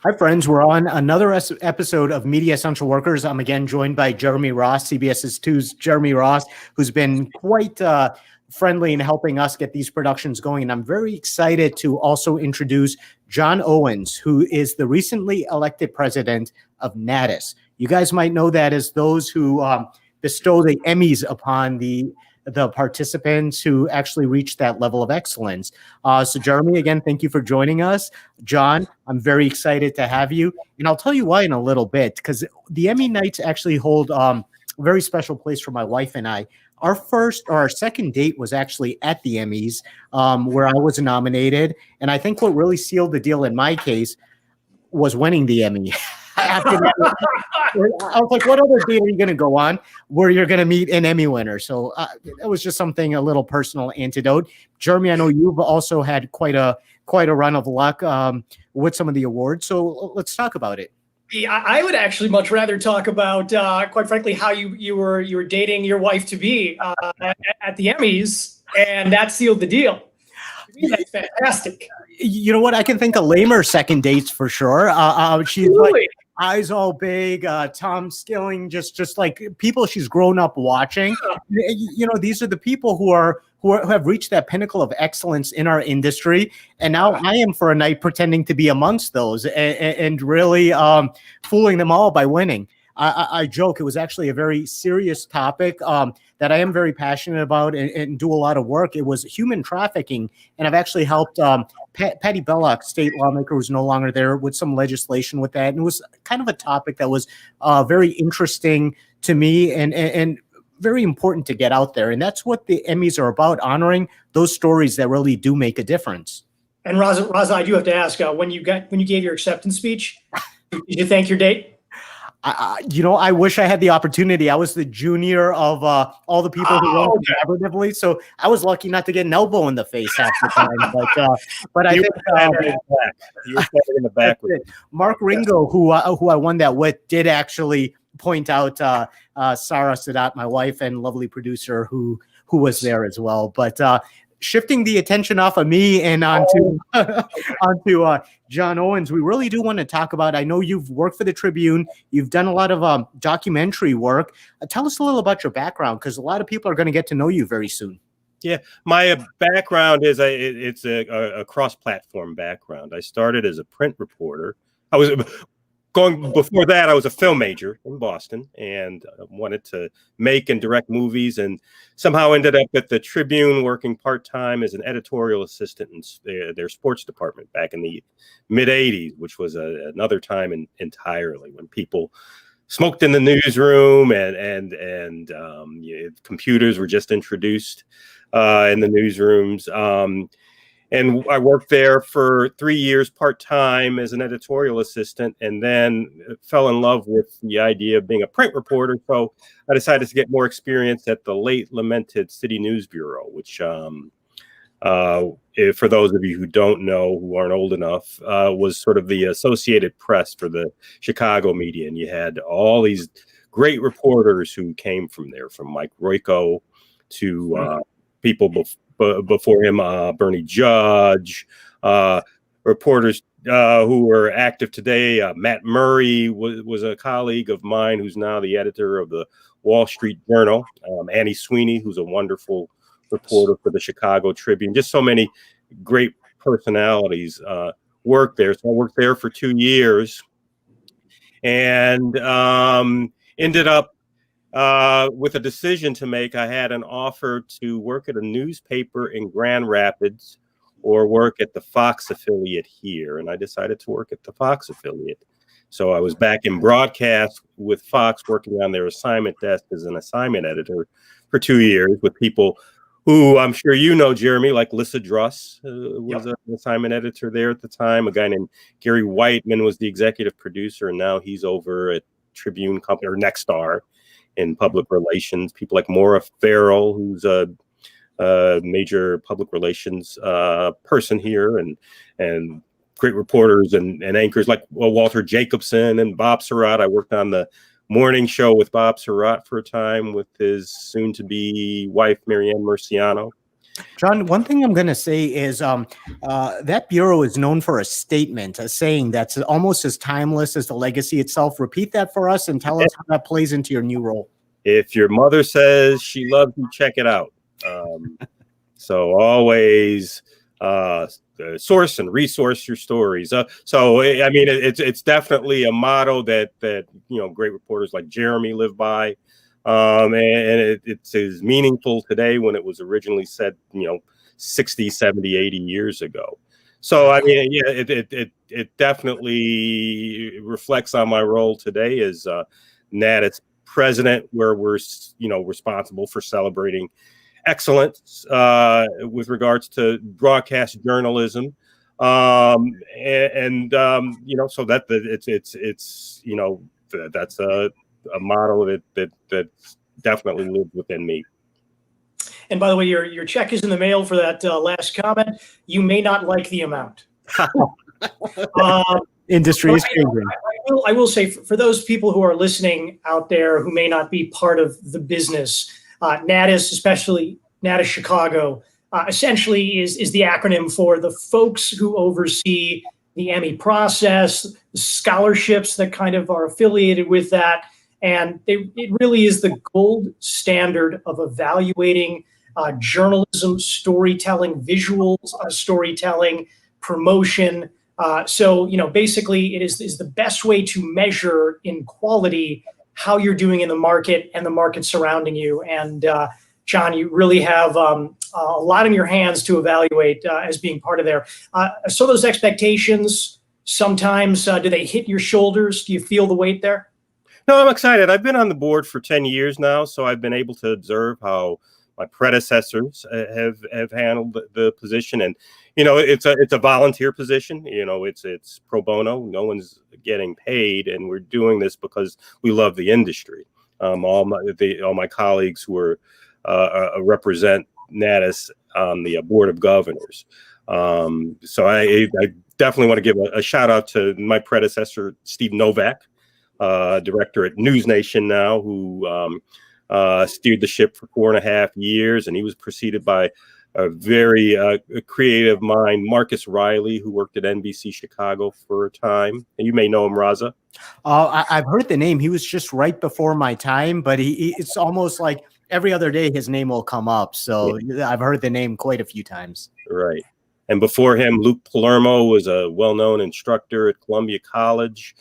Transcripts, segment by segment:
Hi, friends. We're on another episode of Media Essential Workers. I'm again joined by Jeremy Ross, CBS's 2's Jeremy Ross, who's been quite friendly in helping us get these productions going. And I'm very excited to also introduce John Owens, who is the recently elected president of NATAS. You guys might know that as those who bestow the Emmys upon the participants who actually reach that level of excellence. So Jeremy, again, thank you for joining us. John, I'm very excited to have you. And I'll tell you why in a little bit, because the Emmy nights actually hold a very special place for my wife and I. Our second date was actually at the Emmys, where I was nominated. And I think what really sealed the deal in my case was winning the Emmy. After that, I was like, what other date are you going to go on where you're going to meet an Emmy winner? So it was just something, a little personal antidote. Jeremy, I know you've also had quite a run of luck with some of the awards. So let's talk about it. Yeah, I would actually much rather talk about, quite frankly, how you were dating your wife to be at the Emmys, and that sealed the deal. To me, that's fantastic. You know what? I can think of lamer second dates for sure. She's like eyes all big, Tom Skilling, just like people she's grown up watching. You know, these are the people who have reached that pinnacle of excellence in our industry. And now I am for a night pretending to be amongst those and really fooling them all by winning. I joke, it was actually a very serious topic that I am very passionate about and do a lot of work. It was human trafficking. And I've actually helped Patty Belloc, state lawmaker who's no longer there, with some legislation with that. And it was kind of a topic that was very interesting to me and very important to get out there. And that's what the Emmys are about, honoring those stories that really do make a difference. And Raza, I do have to ask, when you gave your acceptance speech, did you thank your date? You know, I wish I had the opportunity. I was the junior of all the people who won collaboratively, so I was lucky not to get an elbow in the face half the time. But I think you were in the back. Mark Ringo, who I won that with, did actually point out Sarah Sadat, my wife and lovely producer, who was there as well. But shifting the attention off of me and onto John Owens, we really do want to talk about, I know you've worked for the Tribune, you've done a lot of documentary work. Tell us a little about your background, because a lot of people are going to get to know you very soon. Yeah, my background is it's a cross-platform background. I started as a print reporter. Before that, I was a film major in Boston and wanted to make and direct movies, and somehow ended up at the Tribune working part-time as an editorial assistant in their sports department back in the mid-'80s, which was another time entirely when people smoked in the newsroom and computers were just introduced in the newsrooms. And I worked there for 3 years part-time as an editorial assistant, and then fell in love with the idea of being a print reporter. So I decided to get more experience at the late lamented City News Bureau, which, for those of you who don't know, who aren't old enough, was sort of the Associated Press for the Chicago media. And you had all these great reporters who came from there, from Mike Royko to people before him, Bernie Judge, reporters who were active today. Matt Murray was a colleague of mine who's now the editor of the Wall Street Journal. Annie Sweeney, who's a wonderful reporter for the Chicago Tribune. Just so many great personalities worked there. So I worked there for 2 years and ended up with a decision to make. I had an offer to work at a newspaper in Grand Rapids or work at the Fox affiliate here. And I decided to work at the Fox affiliate. So I was back in broadcast with Fox, working on their assignment desk as an assignment editor for 2 years with people who I'm sure you know, Jeremy, like Lissa Druss was an assignment editor there at the time. A guy named Gary Whiteman was the executive producer, and now he's over at Tribune Company, or Nexstar, in public relations. People like Maura Farrell, who's a major public relations person here, and great reporters and anchors like Walter Jacobson and Bob Surratt. I worked on the morning show with Bob Surratt for a time with his soon-to-be wife, Marianne Murciano. John, one thing I'm going to say is that bureau is known for a statement, a saying that's almost as timeless as the legacy itself. Repeat that for us and tell us how that plays into your new role. If your mother says she loves you, check it out. So always source and resource your stories. So I mean, it's definitely a motto that great reporters like Jeremy live by, and it's as meaningful today when it was originally said 60, 70, 80 years ago. So I mean, yeah, it definitely reflects on my role today as NATAS president, where we're responsible for celebrating excellence with regards to broadcast journalism, so that that's a model that definitely lives within me. And by the way, your check is in the mail for that last comment. You may not like the amount. Industry is changing. I will say, for those people who are listening out there who may not be part of the business, NATAS, especially NATAS Chicago, essentially is the acronym for the folks who oversee the Emmy process, the scholarships that kind of are affiliated with that. And it really is the gold standard of evaluating journalism, storytelling, visuals, storytelling, promotion. So basically it is the best way to measure in quality how you're doing in the market and the market surrounding you. And John, you really have a lot in your hands to evaluate as being part of there. So those expectations, sometimes, do they hit your shoulders? Do you feel the weight there? No, I'm excited. I've been on the board for 10 years now, so I've been able to observe how my predecessors have handled the position. And it's a volunteer position. It's pro bono. No one's getting paid, and we're doing this because we love the industry. All my colleagues who are represent NATAS on the board of governors. So I definitely want to give a shout out to my predecessor, Steve Novak, director at News Nation now, who steered the ship for 4.5 years, and he was preceded by a very creative mind, Marcus Riley, who worked at NBC Chicago for a time. And you may know him, Raza. I've heard the name. He was just right before my time, but it's almost like every other day his name will come up. So yeah. I've heard the name quite a few times. Right. And before him, Luke Palermo was a well-known instructor at Columbia College.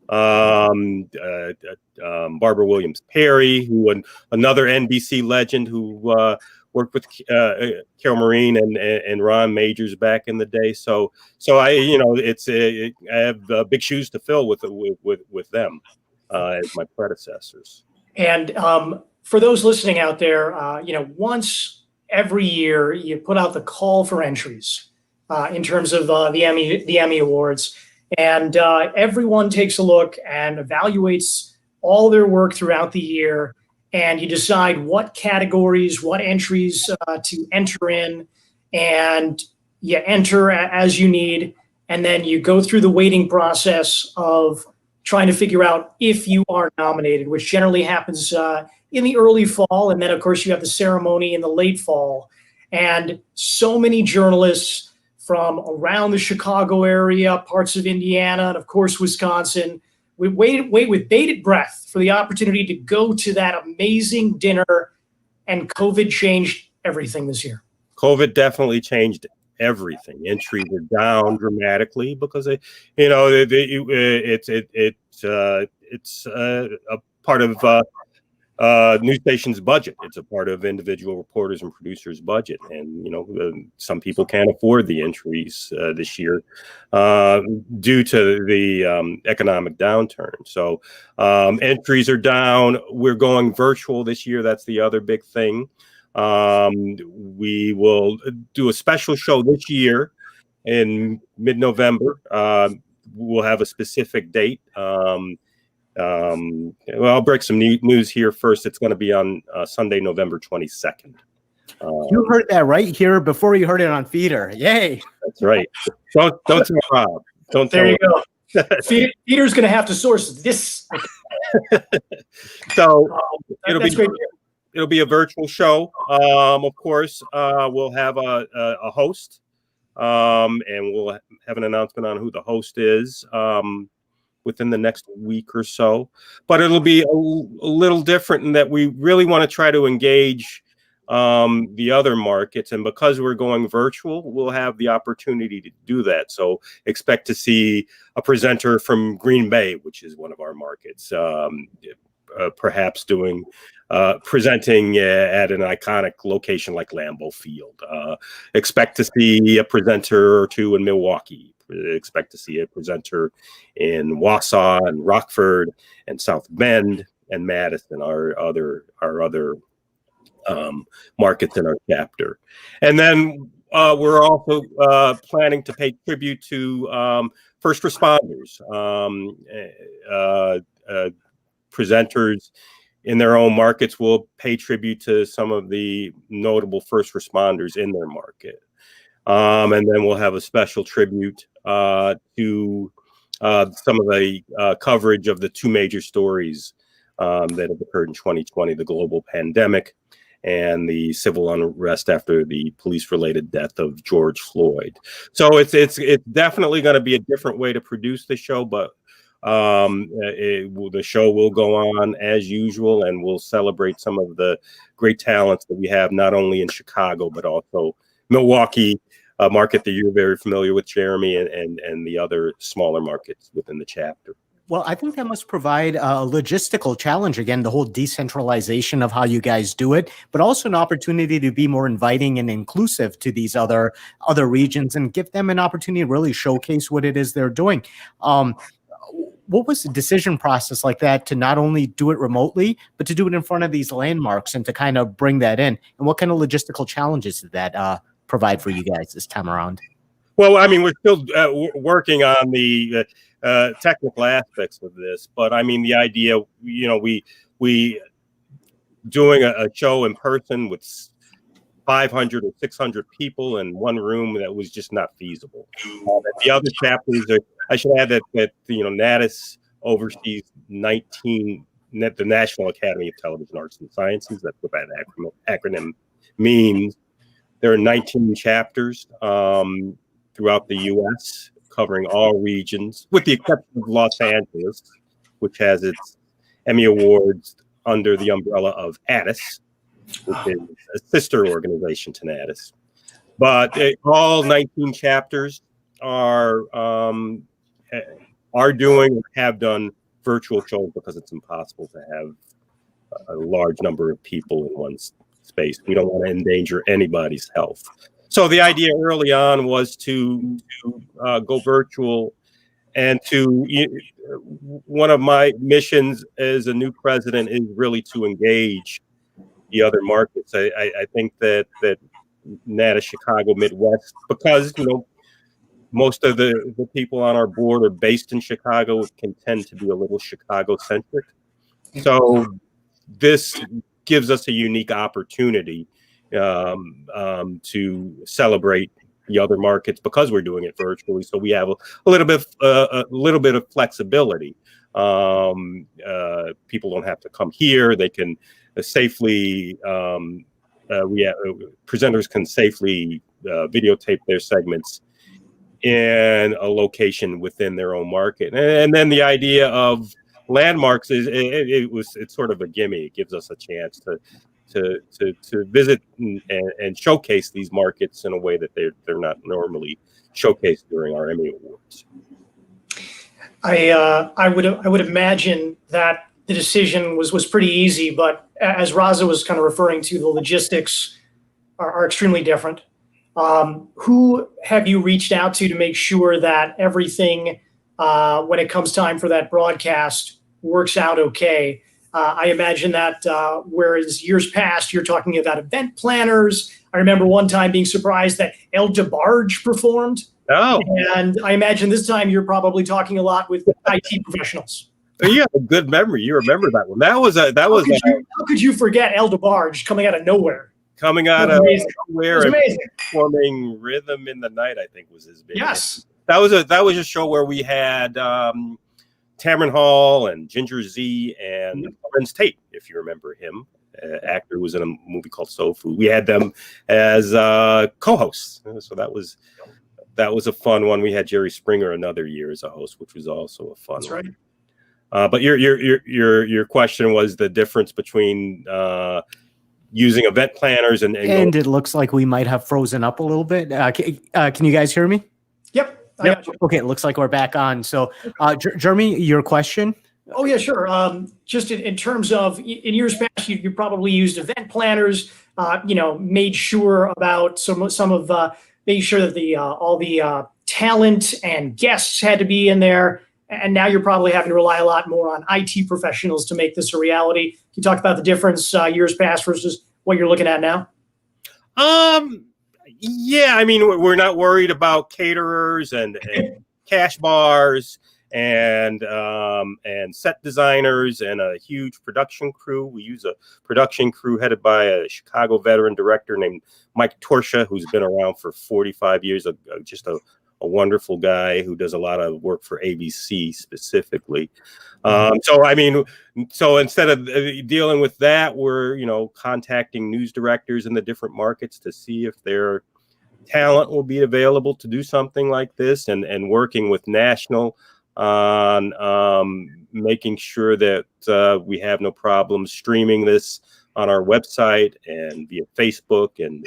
Barbara Williams Perry, another NBC legend who worked with Carol Marine and Ron Majors back in the day. So I have big shoes to fill with them as my predecessors. And for those listening out there, once every year you put out the call for entries in terms of the Emmy Awards. And everyone takes a look and evaluates all their work throughout the year. And you decide what categories, what entries to enter in. And you enter as you need. And then you go through the waiting process of trying to figure out if you are nominated, which generally happens in the early fall. And then, of course, you have the ceremony in the late fall. And so many journalists from around the Chicago area, parts of Indiana, and of course, Wisconsin. We wait with bated breath for the opportunity to go to that amazing dinner, and COVID changed everything this year. COVID definitely changed everything. Entries are down dramatically because it's a part of news station's budget. It's a part of individual reporters and producers' budget, and some people can't afford the entries this year due to the economic downturn. So entries are down. We're going virtual this year. That's the other big thing. We will do a special show this year in mid-November. We'll have a specific date. Well, I'll break some news here first. It's going to be on Sunday, November 22nd. You heard that right here before you heard it on Feeder. Yay! That's right. Don't tell Rob. Don't tell. There you go. Feeder's going to have to source this. So that's great. it'll be a virtual show. Of course, we'll have a host, and we'll have an announcement on who the host is within the next week or so. But it'll be a little different in that we really want to try to engage the other markets, and because we're going virtual, we'll have the opportunity to do that. So expect to see a presenter from Green Bay, which is one of our markets, perhaps presenting at an iconic location like Lambeau Field. Expect to see a presenter or two in Milwaukee. Expect to see a presenter in Wausau and Rockford and South Bend and Madison, our other markets in our chapter. And then we're also planning to pay tribute to first responders, presenters in their own markets will pay tribute to some of the notable first responders in their market. And then we'll have a special tribute to some of the coverage of the two major stories that have occurred in 2020, the global pandemic and the civil unrest after the police-related death of George Floyd. So it's definitely going to be a different way to produce the show, but the show will go on as usual, and we'll celebrate some of the great talents that we have, not only in Chicago, but also Milwaukee, a market that you're very familiar with, Jeremy, and the other smaller markets within the chapter. Well, I think that must provide a logistical challenge, again, the whole decentralization of how you guys do it, but also an opportunity to be more inviting and inclusive to these other regions and give them an opportunity to really showcase what it is they're doing. What was the decision process like that to not only do it remotely, but to do it in front of these landmarks and to kind of bring that in? And what kind of logistical challenges did that provide for you guys this time around? Well, I mean, we're still working on the technical aspects of this, but I mean, the idea, we doing a show in person with 500 or 600 people in one room, that was just not feasible. The other chapters, I should add that NATAS oversees 19, the National Academy of Television Arts and Sciences. That's what that acronym means. There are 19 chapters throughout the U.S., covering all regions, with the exception of Los Angeles, which has its Emmy Awards under the umbrella of ATAS, which is a sister organization to NATAS. But all 19 chapters are doing or have done virtual shows because it's impossible to have a large number of people in one space. We don't want to endanger anybody's health. So the idea early on was to go virtual, and one of my missions as a new president is really to engage the other markets. I think that NATAS Chicago Midwest, because most of the people on our board are based in Chicago, can tend to be a little Chicago centric. So this gives us a unique opportunity to celebrate the other markets because we're doing it virtually. So we have a little bit of flexibility. People don't have to come here; they can safely. Presenters can safely videotape their segments in a location within their own market. And then the idea of landmarks is it's sort of a gimme. It gives us a chance to visit and showcase these markets in a way that they're not normally showcased during our Emmy Awards. I would imagine that the decision was pretty easy, but as Raza was kind of referring to, the logistics are extremely different. Who have you reached out to make sure that everything, when it comes time for that broadcast, works out okay? I imagine that whereas years past, you're talking about event planners. I remember one time being surprised that El DeBarge performed. Oh. And I imagine this time you're probably talking a lot with IT professionals. You have a good memory. You remember that one. How could you forget El DeBarge coming out of nowhere? Coming out of nowhere and amazing. performing Rhythm in the Night, I think was his big. Yes. That was a show where we had Tamron Hall and Ginger Z and Lorenz Tate, if you remember him. actor who was in a movie called Soul Food. We had them as co-hosts, so that was a fun one. We had Jerry Springer another year as a host, which was also a fun one. Right. But your question was the difference between using event planners and it looks like we might have frozen up a little bit. Can you guys hear me? Yep. Yep. Okay, it looks like we're back on. So, Jeremy, your question? Oh, yeah, sure. Just in terms of in years past, you probably used event planners, made sure about some of making sure that all the talent and guests had to be in there. And now you're probably having to rely a lot more on IT professionals to make this a reality. Can you talk about the difference years past versus what you're looking at now? Yeah, I mean, we're not worried about caterers and cash bars and set designers and a huge production crew. We use a production crew headed by a Chicago veteran director named Mike Torsha, who's been around for 45 years, just a wonderful guy who does a lot of work for ABC specifically. So instead of dealing with that, we're, contacting news directors in the different markets to see if their talent will be available to do something like this, and working with national on making sure that we have no problems streaming this on our website and via Facebook and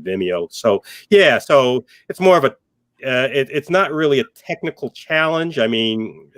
Vimeo. So, yeah, so it's more of a it's not really a technical challenge. I mean,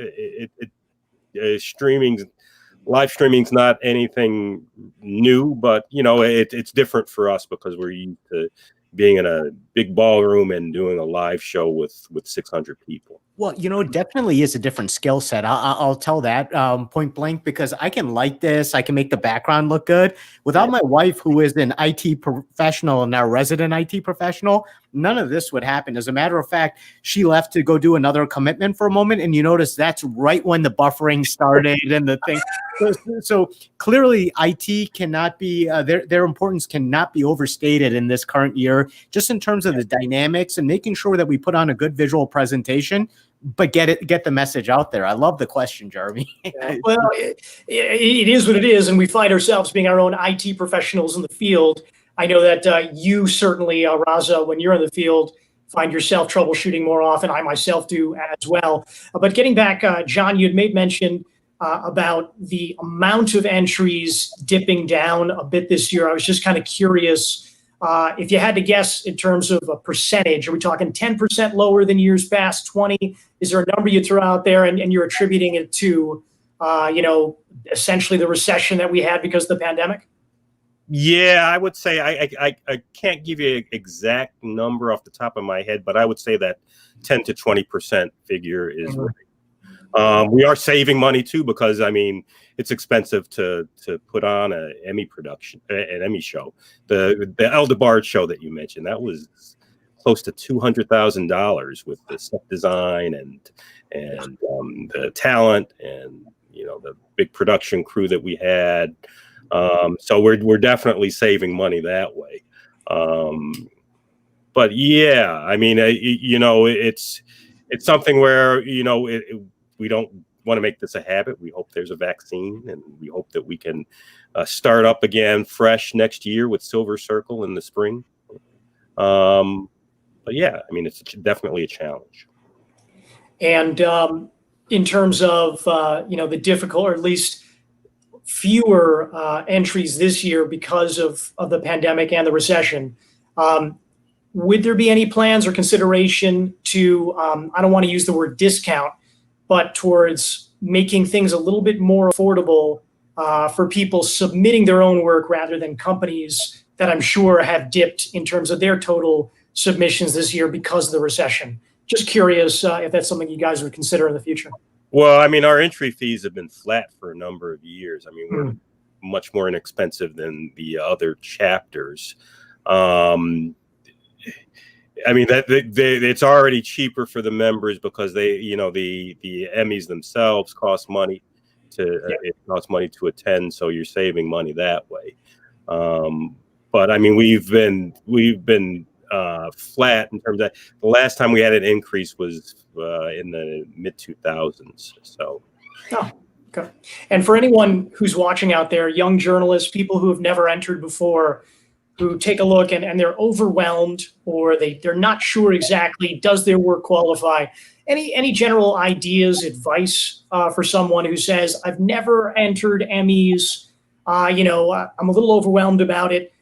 live streaming's not anything new, but it's different for us because we're used to being in a big ballroom and doing a live show with 600 people. Well, it definitely is a different skill set. I'll tell that point blank, because I can light this. I can make the background look good. Without my wife, who is an IT professional and now resident IT professional, none of this would happen. As a matter of fact, she left to go do another commitment for a moment. And you notice that's right when the buffering started and the thing. So clearly IT cannot be, their importance cannot be overstated in this current year, just in terms of the dynamics and making sure that we put on a good visual presentation, but get the message out there. I love the question, Jeremy. Well, it is what it is, and we find ourselves being our own IT professionals in the field. I know that you certainly, Raza, when you're in the field, find yourself troubleshooting more often. I myself do as well. But getting back, John, you had made mention about the amount of entries dipping down a bit this year. I was just kind of curious. If you had to guess in terms of a percentage, are we talking 10% lower than years past, 20? Is there a number you throw out there and you're attributing it to, essentially the recession that we had because of the pandemic? Yeah, I would say I can't give you an exact number off the top of my head, but I would say that 10 to 20% figure is right. We are saving money too, because it's expensive to put on an Emmy production, an Emmy show. The Eldebard show that you mentioned, that was close to $200,000 with the set design and the talent and the big production crew that we had. So we're definitely saving money that way. But yeah, it's something where we don't want to make this a habit. We hope there's a vaccine, and we hope that we can start up again fresh next year with Silver Circle in the spring. But yeah, it's definitely a challenge. And in terms of the difficult, or at least fewer entries this year because of the pandemic and the recession, would there be any plans or consideration to, I don't want to use the word discount, but towards making things a little bit more affordable for people submitting their own work rather than companies that I'm sure have dipped in terms of their total submissions this year because of the recession? Just curious if that's something you guys would consider in the future. Well, our entry fees have been flat for a number of years. We're much more inexpensive than the other chapters. It's already cheaper for the members because they, the Emmys themselves cost money it costs money to attend, so you're saving money that way. But we've been flat in terms of the last time we had an increase was in the mid 2000s. So Okay. And for anyone who's watching out there, young journalists, people who have never entered before, who take a look and they're overwhelmed, or they're not sure exactly, does their work qualify? Any general ideas, advice for someone who says, I've never entered Emmys, I'm a little overwhelmed about it.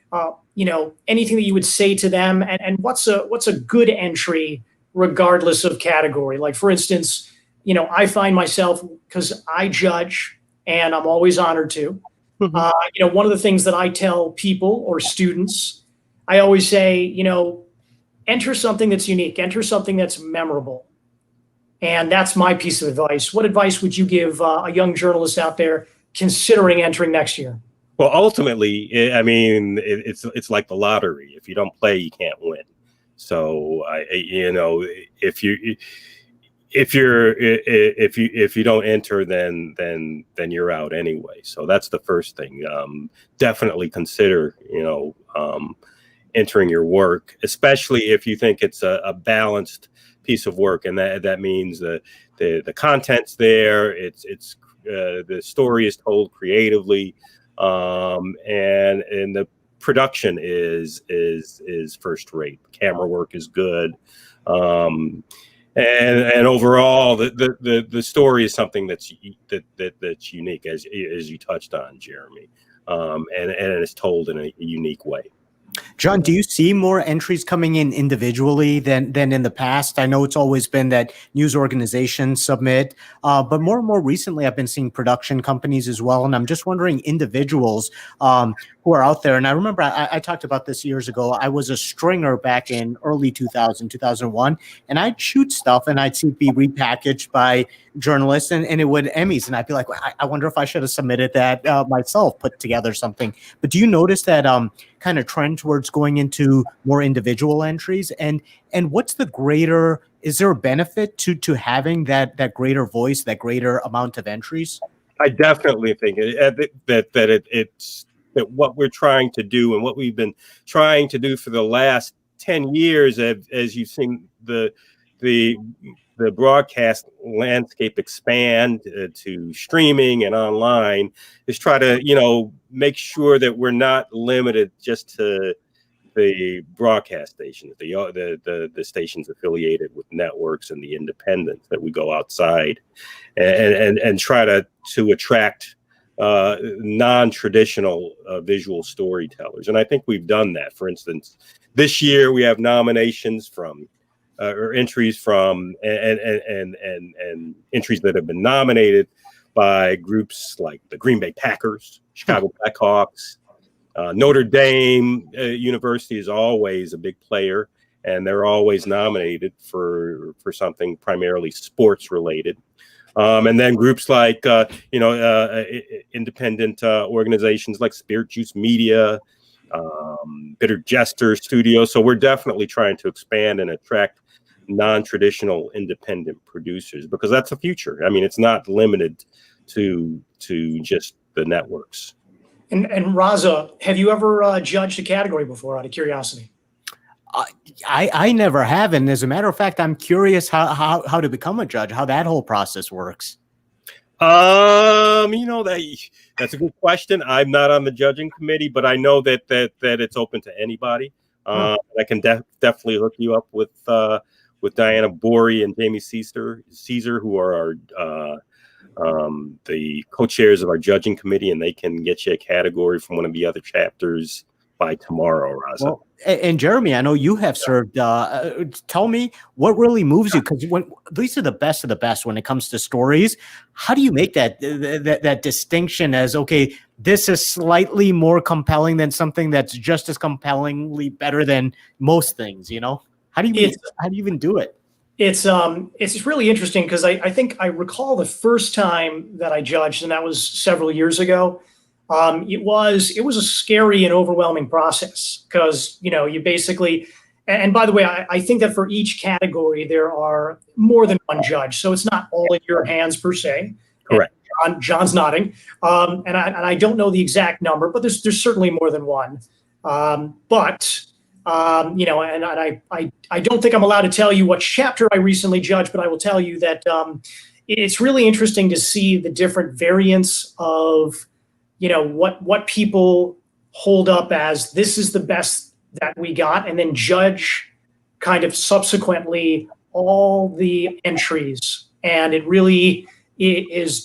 Anything that you would say to them, and what's a good entry regardless of category? Like, for instance, I find myself, because I judge and I'm always honored to, one of the things that I tell people or students, I always say, enter something that's unique, enter something that's memorable. And that's my piece of advice. What advice would you give a young journalist out there considering entering next year? Well, ultimately, it's like the lottery. If you don't play, you can't win. So, if you don't enter, then you're out anyway. So that's the first thing. Definitely consider, entering your work, especially if you think it's a balanced piece of work, and that means the content's there. It's the story is told creatively, and the production is first rate. Camera work is good. And overall, the story is something that's unique, as you touched on, Jeremy, and it's told in a unique way. John, do you see more entries coming in individually than in the past? I know it's always been that news organizations submit, but more and more recently, I've been seeing production companies as well. And I'm just wondering, individuals who are out there. And I remember I talked about this years ago. I was a stringer back in early 2001, and I'd shoot stuff and I'd see it be repackaged by journalists and it would Emmys. And I'd be like, well, I wonder if I should have submitted that myself, put together something. But do you notice that kind of trend towards going into more individual entries? And what's the greater, is there a benefit to having that greater voice, that greater amount of entries? I definitely think that what we're trying to do, and what we've been trying to do for the last 10 years, as you've seen the broadcast landscape expand to streaming and online, is try to make sure that we're not limited just to the broadcast stations, the stations affiliated with networks, and the independents, that we go outside and try to attract non-traditional visual storytellers. And I think we've done that. For instance, this year we have nominations from or entries from and entries that have been nominated by groups like the Green Bay Packers, Chicago Blackhawks, Notre Dame University is always a big player, and they're always nominated for something primarily sports related. And then groups like independent organizations like Spirit Juice Media, Bitter Jester Studio. So we're definitely trying to expand and attract non-traditional independent producers, because that's the future. I mean, it's not limited to just the networks. And Raza, have you ever judged a category before, out of curiosity? I never have, and as a matter of fact, I'm curious how to become a judge, how that whole process works. That's a good question. I'm not on the judging committee, but I know that it's open to anybody. I can definitely hook you up with Diana Bory and Jamie Caesar, who are our the co-chairs of our judging committee, and they can get you a category from one of the other chapters by tomorrow, Raza. Well, and Jeremy, I know you have served. Tell me what really moves you, because these are the best of the best when it comes to stories. How do you make that distinction as, okay, this is slightly more compelling than something that's just as compellingly better than most things? How do you even do it? It's really interesting, because I think I recall the first time that I judged, and that was several years ago. It was a scary and overwhelming process, because you basically, and by the way, I think that for each category there are more than one judge, so it's not all in your hands per se. Correct. John's nodding, and I don't know the exact number, but there's certainly more than one. And I don't think I'm allowed to tell you what chapter I recently judged, but I will tell you that it's really interesting to see the different variants of, what people hold up as this is the best that we got, and then judge kind of subsequently all the entries. And it really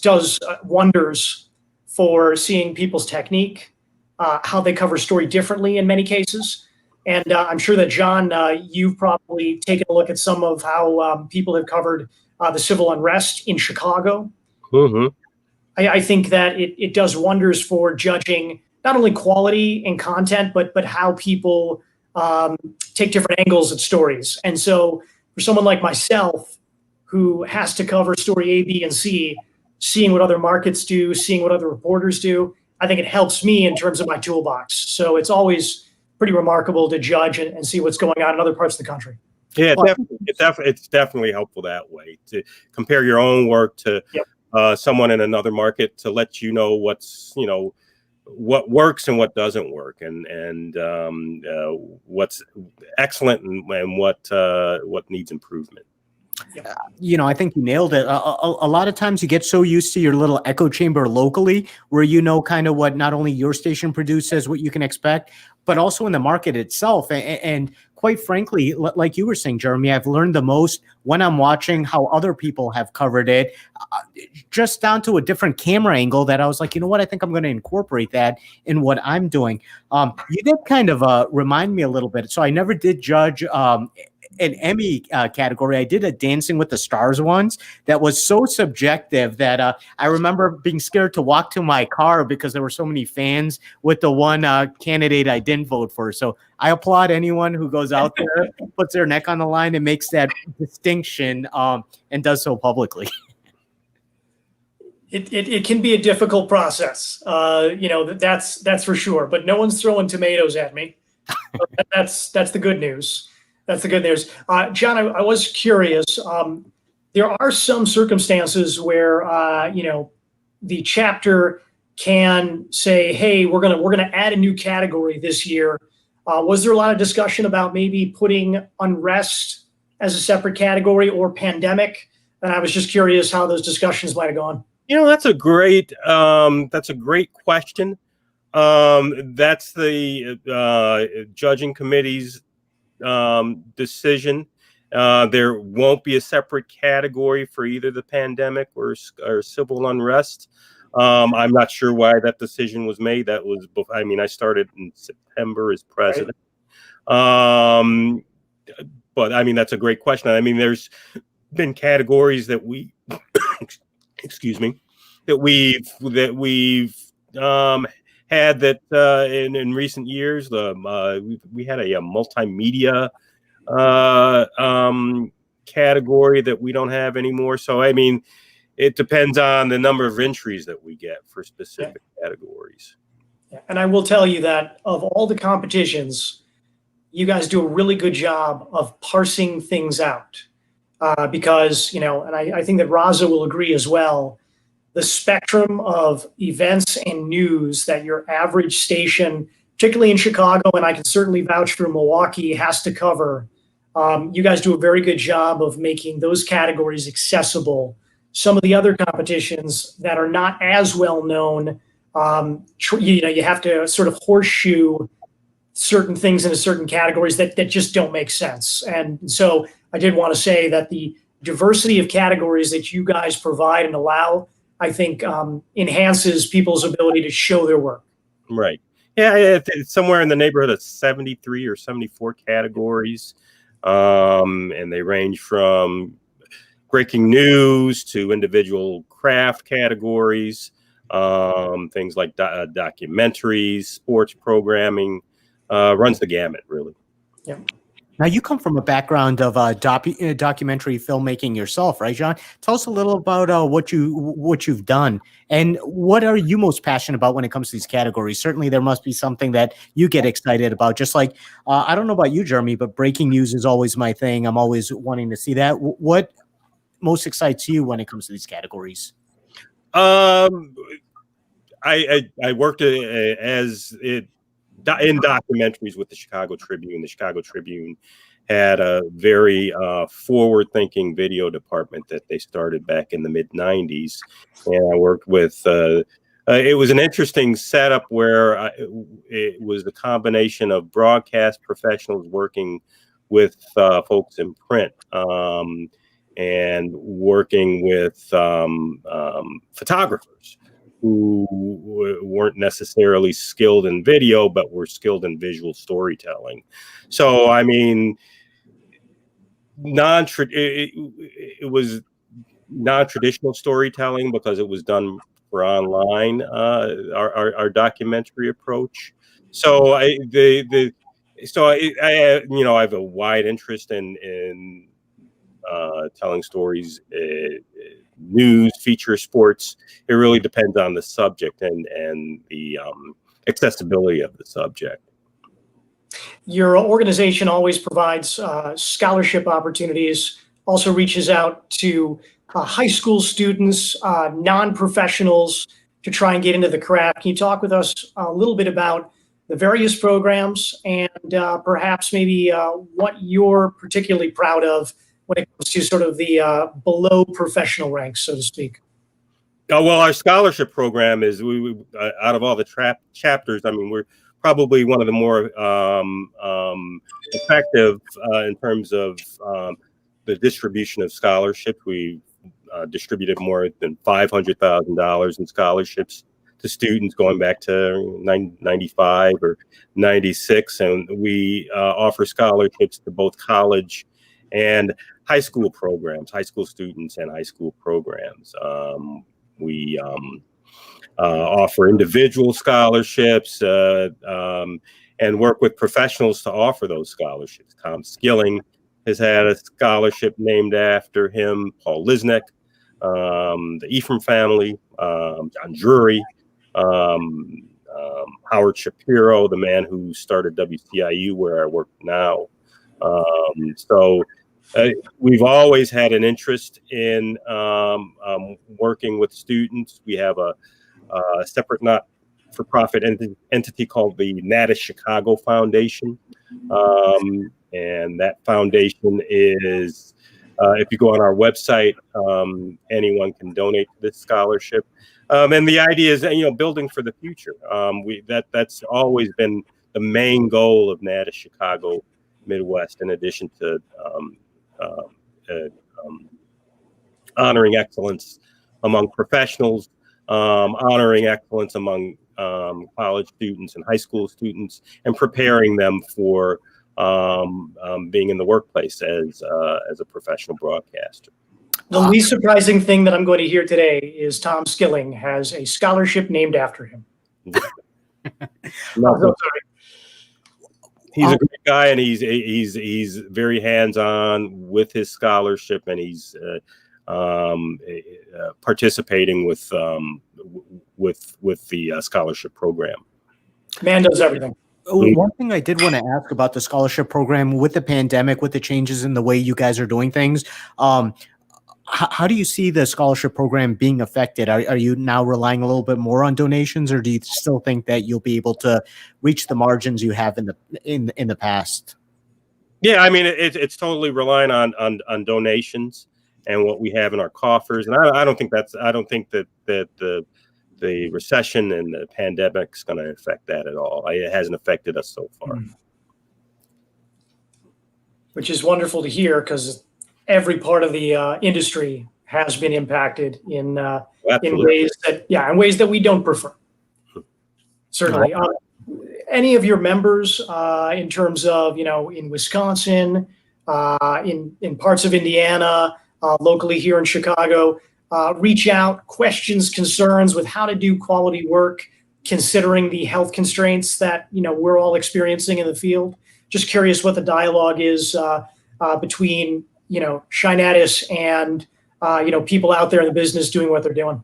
does wonders for seeing people's technique, how they cover story differently in many cases. And I'm sure that, John, you've probably taken a look at some of how people have covered the civil unrest in Chicago. Mm-hmm. I think that it does wonders for judging not only quality and content, but how people take different angles at stories. And so for someone like myself, who has to cover story A, B, and C, seeing what other markets do, seeing what other reporters do, I think it helps me in terms of my toolbox. So it's always pretty remarkable to judge and see what's going on in other parts of the country. Yeah, it's definitely helpful that way, to compare your own work to someone in another market, to let you know what works and what doesn't work, and what's excellent and what needs improvement. I think you nailed it. A lot of times you get so used to your little echo chamber locally, where kind of what not only your station produces, what you can expect, but also in the market itself. And quite frankly, like you were saying, Jeremy, I've learned the most when I'm watching how other people have covered it, just down to a different camera angle that I was like, you know what, I think I'm going to incorporate that in what I'm doing. You did kind of remind me a little bit. So I never did judge an Emmy category. I did a Dancing with the Stars once that was so subjective that I remember being scared to walk to my car because there were so many fans with the one candidate I didn't vote for. So I applaud anyone who goes out there, puts their neck on the line, and makes that distinction and does so publicly. It can be a difficult process, that's for sure. But no one's throwing tomatoes at me. That's the good news. That's the good news. John, I was curious. There are some circumstances where, the chapter can say, hey, we're gonna add a new category this year. Was there a lot of discussion about maybe putting unrest as a separate category, or pandemic? And I was just curious how those discussions might have gone. That's a great question. That's the judging committee's decision. There won't be a separate category for either the pandemic or civil unrest. I'm not sure why that decision was made. I started in September as president. Right. But that's a great question. There's been categories that we excuse me, that we've had that in recent years. We had a multimedia category that we don't have anymore. So it depends on the number of entries that we get for specific categories. Yeah. And I will tell you that of all the competitions, you guys do a really good job of parsing things out. Because, and I think that Raza will agree as well, the spectrum of events and news that your average station, particularly in Chicago, and I can certainly vouch for Milwaukee, has to cover. You guys do a very good job of making those categories accessible. Some of the other competitions that are not as well known, you have to sort of horseshoe certain things into certain categories that just don't make sense. And so I did want to say that the diversity of categories that you guys provide and allow, I think, enhances people's ability to show their work. Right. Yeah, it's somewhere in the neighborhood of 73 or 74 categories. And they range from breaking news to individual craft categories, things like documentaries, sports programming, runs the gamut, really. Yeah. Now, you come from a background of documentary filmmaking yourself, right, John? Tell us a little about what you've done, and what are you most passionate about when it comes to these categories? Certainly, there must be something that you get excited about. Just like I don't know about you, Jeremy, but breaking news is always my thing. I'm always wanting to see that. What most excites you when it comes to these categories? I worked in documentaries with the Chicago Tribune. The Chicago Tribune had a very forward-thinking video department that they started back in the mid-90s, and I worked with. It was an interesting setup where it was a combination of broadcast professionals working with folks in print, and working with photographers who weren't necessarily skilled in video, but were skilled in visual storytelling. So, I mean, it was non-traditional storytelling because it was done for online, our documentary approach. So I have a wide interest in telling stories, news, feature, sports. It really depends on the subject and the accessibility of the subject. Your organization always provides scholarship opportunities, also reaches out to high school students, non-professionals, to try and get into the craft. Can you talk with us a little bit about the various programs and perhaps maybe what you're particularly proud of when it comes to sort of the below professional ranks, so to speak? Oh, well, our scholarship program is, we out of all the chapters, I mean, we're probably one of the more effective in terms of the distribution of scholarships. We distributed more than $500,000 in scholarships to students going back to 95 or 96. And we offer scholarships to both college and high school programs, high school students and high school programs. We offer individual scholarships and work with professionals to offer those scholarships. Tom Skilling has had a scholarship named after him, Paul Lisnek, the Ephraim family, John Drury, Howard Shapiro, the man who started WCIU, where I work now. We've always had an interest in working with students. We have a separate not-for-profit entity called the NATAS Chicago Foundation. And that foundation is, if you go on our website, anyone can donate to this scholarship. And the idea is, building for the future. That's always been the main goal of NATAS Chicago Midwest, in addition to honoring excellence among professionals, honoring excellence among college students and high school students, and preparing them for being in the workplace as a professional broadcaster. The least surprising thing that I'm going to hear today is Tom Skilling has a scholarship named after him. He's a great guy, and he's very hands-on with his scholarship, and he's participating with the scholarship program. Man does everything. One thing I did want to ask about the scholarship program with the pandemic, with the changes in the way you guys are doing things, how do you see the scholarship program being affected? Are you now relying a little bit more on donations, or do you still think that you'll be able to reach the margins you have in the past? Yeah, I mean, it's totally relying on donations and what we have in our coffers, and I don't think that the recession and the pandemic is going to affect that at all. It hasn't affected us so far. Which is wonderful to hear, because every part of the industry has been impacted in ways that we don't prefer. Certainly. Any of your members, in terms of, in Wisconsin, in parts of Indiana, locally here in Chicago, reach out, questions, concerns with how to do quality work, considering the health constraints that, we're all experiencing in the field? Just curious what the dialogue is between, NATAS and, people out there in the business doing what they're doing.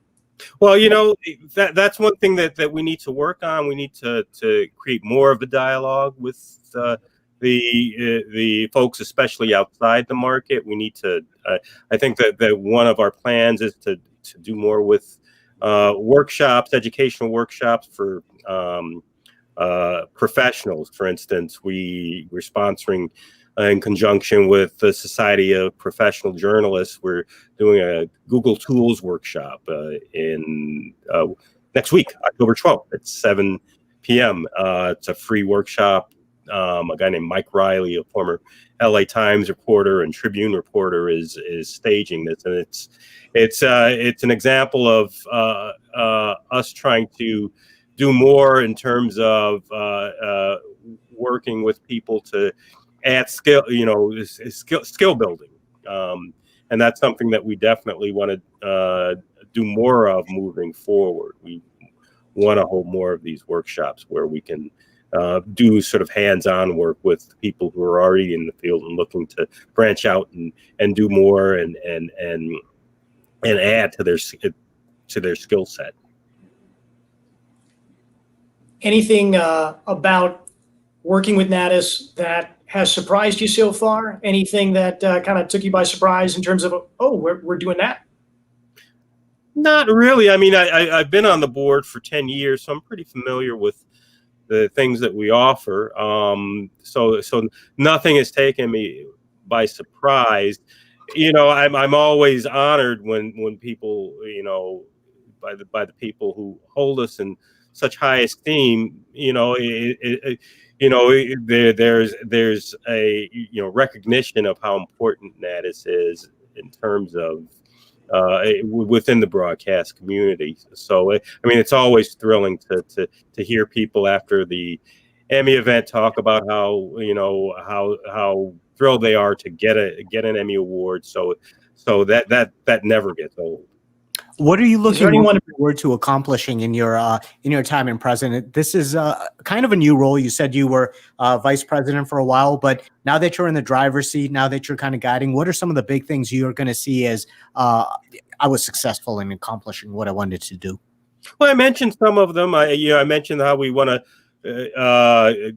Well, that's one thing that we need to work on. We need to create more of the dialogue with the folks, especially outside the market. We need to. I think that one of our plans is to do more with workshops, educational workshops for professionals. For instance, we're sponsoring in conjunction with the Society of Professional Journalists, we're doing a Google Tools workshop in next week, October 12th at 7 p.m. It's a free workshop. A guy named Mike Riley, a former LA Times reporter and Tribune reporter, is staging this, and it's an example of us trying to do more in terms of working with people to add skill, skill building, and that's something that we definitely want to do more of moving forward. We want to hold more of these workshops where we can do sort of hands-on work with people who are already in the field and looking to branch out and do more and add to their skill set. Anything about working with NATAS that has surprised you so far? Anything that kind of took you by surprise in terms of, oh, we're doing that? Not really. I mean, I've been on the board for 10 years, so I'm pretty familiar with the things that we offer. So nothing has taken me by surprise. I'm always honored when people, by the people who hold us in such high esteem. There's a recognition of how important NATAS is in terms of within the broadcast community. So it's always thrilling to hear people after the Emmy event talk about how thrilled they are to get an Emmy award. So that never gets old. What are you looking forward to accomplishing in your time in president? This is kind of a new role. You said you were vice president for a while, but now that you're in the driver's seat, now that you're kind of guiding, what are some of the big things you're going to see as I was successful in accomplishing what I wanted to do? Well, I mentioned some of them. I mentioned how we want to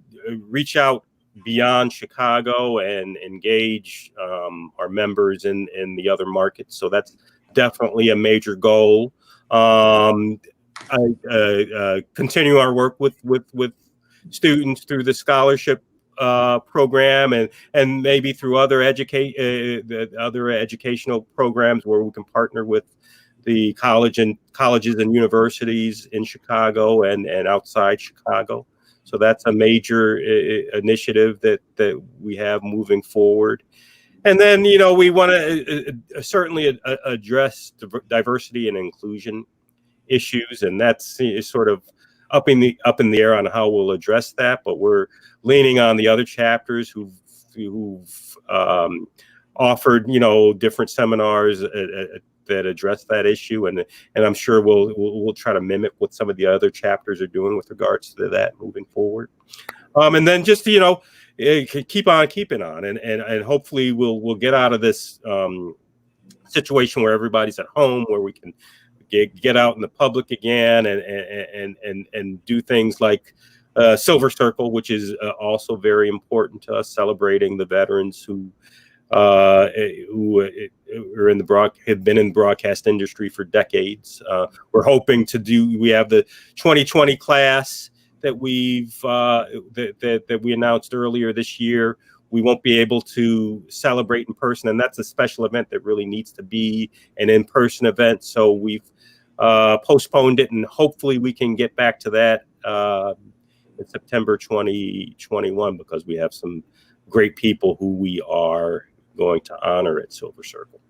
reach out beyond Chicago and engage our members in the other markets. So that's definitely a major goal. Continue our work with students through the scholarship program and maybe through other educational programs where we can partner with the colleges and universities in Chicago and outside Chicago. So that's a major initiative that we have moving forward. And then, we want to certainly address diversity and inclusion issues, and that's sort of up in the air on how we'll address that. But we're leaning on the other chapters who've offered, different seminars that address that issue, and I'm sure we'll try to mimic what some of the other chapters are doing with regards to that moving forward. And then just keep on keeping on, and hopefully we'll get out of this situation where everybody's at home, where we can get out in the public again and do things like Silver Circle, which is also very important to us, celebrating the veterans who are have been in the broadcast industry for decades. We're hoping we have the 2020 class that we announced earlier this year. We won't be able to celebrate in person, and that's a special event that really needs to be an in-person event. So we've postponed it, and hopefully we can get back to that in September 2021, because we have some great people who we are going to honor at Silver Circle.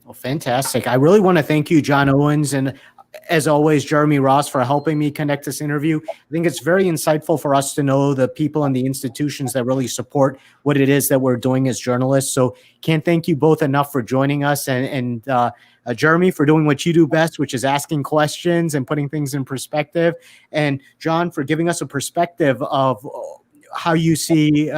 Well, fantastic. I really want to thank you, John Owens, and as always, Jeremy Ross, for helping me connect this interview. I think it's very insightful for us to know the people and the institutions that really support what it is that we're doing as journalists. So can't thank you both enough for joining us, and Jeremy, for doing what you do best, which is asking questions and putting things in perspective, and John, for giving us a perspective of how you see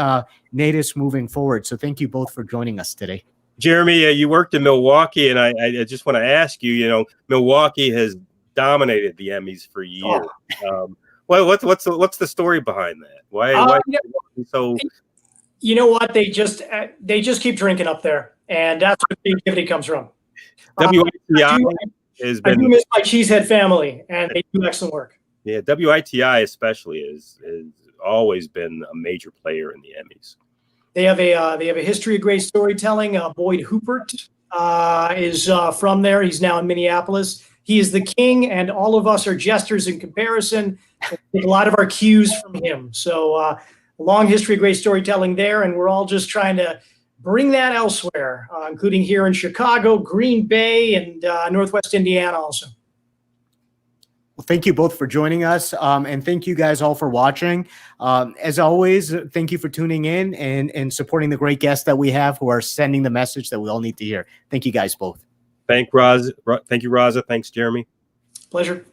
NATAS moving forward. So thank you both for joining us today. Jeremy, you worked in Milwaukee, and I just want to ask you, Milwaukee has dominated the Emmys for years. Well, what's the story behind that? Why so? You know what? They just keep drinking up there, and that's where creativity comes from. WITI I do miss my Cheesehead family, and they do excellent work. Yeah, WITI especially has always been a major player in the Emmys. They have a history of great storytelling. Boyd Hoopert is from there. He's now in Minneapolis. He is the king, and all of us are jesters in comparison. We take a lot of our cues from him. So a long history of great storytelling there, and we're all just trying to bring that elsewhere, including here in Chicago, Green Bay, and Northwest Indiana also. Well, thank you both for joining us, and thank you guys all for watching. As always, thank you for tuning in and supporting the great guests that we have who are sending the message that we all need to hear. Thank you guys both. Thank you, Raza. Thanks, Jeremy. Pleasure.